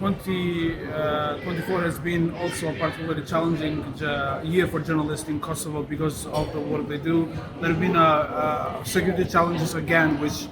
2024 has been also a particularly challenging year for journalists in Kosovo because of the work they do. There have been security challenges again, which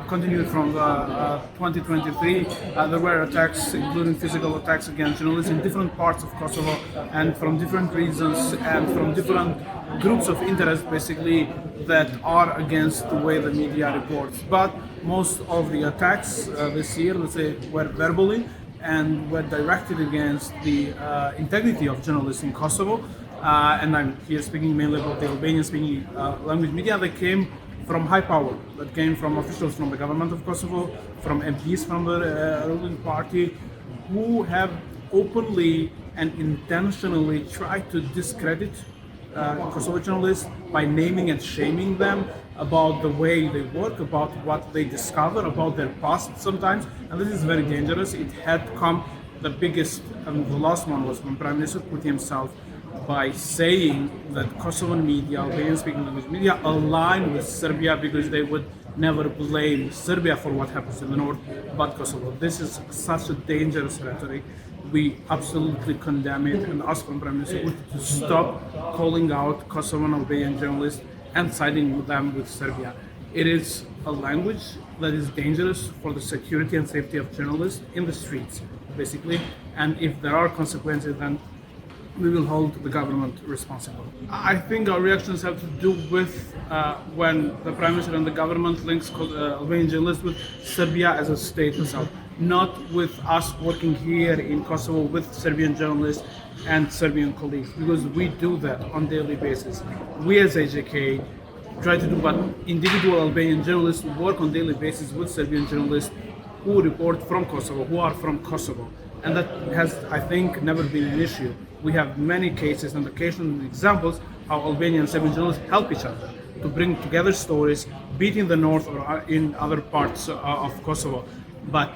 continued from 2023. There were attacks, including physical attacks against journalists in different parts of Kosovo and from different reasons and from different groups of interest, basically, that are against the way the media reports. But most of the attacks this year, let's say, were verbally and were directed against the integrity of journalists in Kosovo. And I'm here speaking mainly about the Albanian-speaking language media that came from high power, that came from officials from the government of Kosovo, from MPs from the ruling party, who have openly and intentionally tried to discredit Kosovo journalists by naming and shaming them about the way they work, about what they discover, about their past sometimes. And this is very dangerous. It had come, the biggest, the last one was from Prime Minister Putin himself, by saying that Kosovan media, Albanian-speaking language media, align with Serbia because they would never blame Serbia for what happens in the north, but Kosovo. This is such a dangerous rhetoric. We absolutely condemn it and ask from Prime Minister Putin to stop calling out Kosovan Albanian journalists and siding with them with Serbia. It is a language that is dangerous for the security and safety of journalists in the streets, basically. And if there are consequences, then we will hold the government responsible. I think our reactions have to do with when the Prime Minister and the government links Albanian journalists with Serbia as a state itself, not with us working here in Kosovo with Serbian journalists and Serbian colleagues, because we do that on a daily basis. We as AJK try to do what individual Albanian journalists work on a daily basis with Serbian journalists who report from Kosovo, who are from Kosovo. And that has, I think, never been an issue. We have many cases and occasional examples how Albanian and Serbian journalists help each other to bring together stories, be it in the north or in other parts of Kosovo. But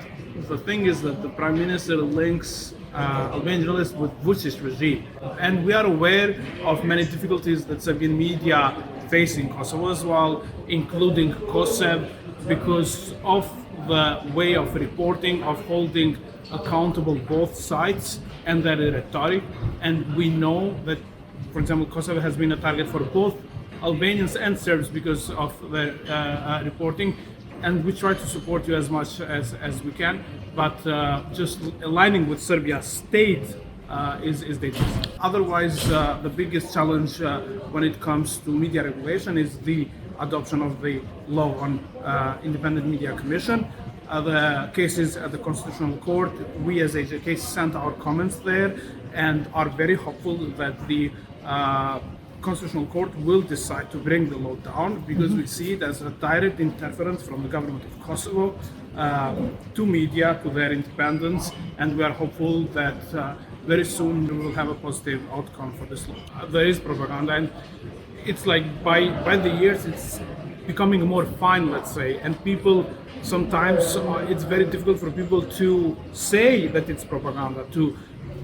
the thing is that the Prime Minister links Albanian journalists with Vučić regime. And we are aware of many difficulties that Serbian media face in Kosovo as well, including KoSSev, because of the way of reporting, of holding accountable both sides and their rhetoric. And we know that, for example, Kosovo has been a target for both Albanians and Serbs because of their reporting. And we try to support you as much as we can, but just aligning with Serbia's state is dangerous. Otherwise, the biggest challenge when it comes to media regulation is the adoption of the law on Independent Media Commission. The cases at the Constitutional Court, we as AJK sent our comments there and are very hopeful that the Constitutional Court will decide to bring the law down, because we see it as a direct interference from the government of Kosovo to media, to their independence, and we are hopeful that very soon we will have a positive outcome for this law. There is propaganda, and it's like by the years it's becoming more fine, let's say, and people sometimes it's very difficult for people to say that it's propaganda.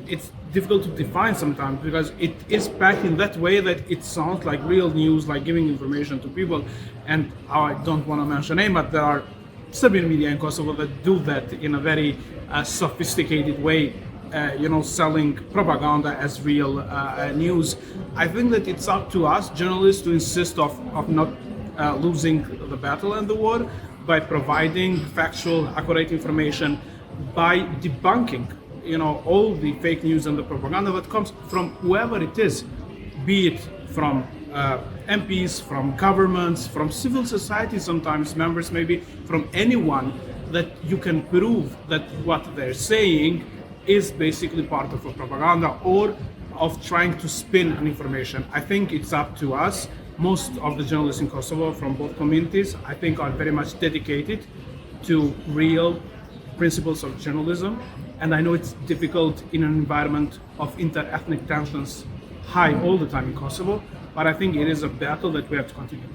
It's difficult to define sometimes because it is packed in that way that it sounds like real news, like giving information to people. And I don't want to mention name, but there are Serbian media in Kosovo that do that in a very sophisticated way, selling propaganda as real news. I think that it's up to us journalists to insist of not losing the battle and the war by providing factual, accurate information, by debunking all the fake news and the propaganda that comes from whoever it is, be it from MPs, from governments, from civil society sometimes, members maybe, from anyone that you can prove that what they're saying is basically part of a propaganda or of trying to spin an information. I think it's up to us. Most of the journalists in Kosovo from both communities, I think, are very much dedicated to real principles of journalism. And I know it's difficult in an environment of inter-ethnic tensions high all the time in Kosovo, but I think it is a battle that we have to continue.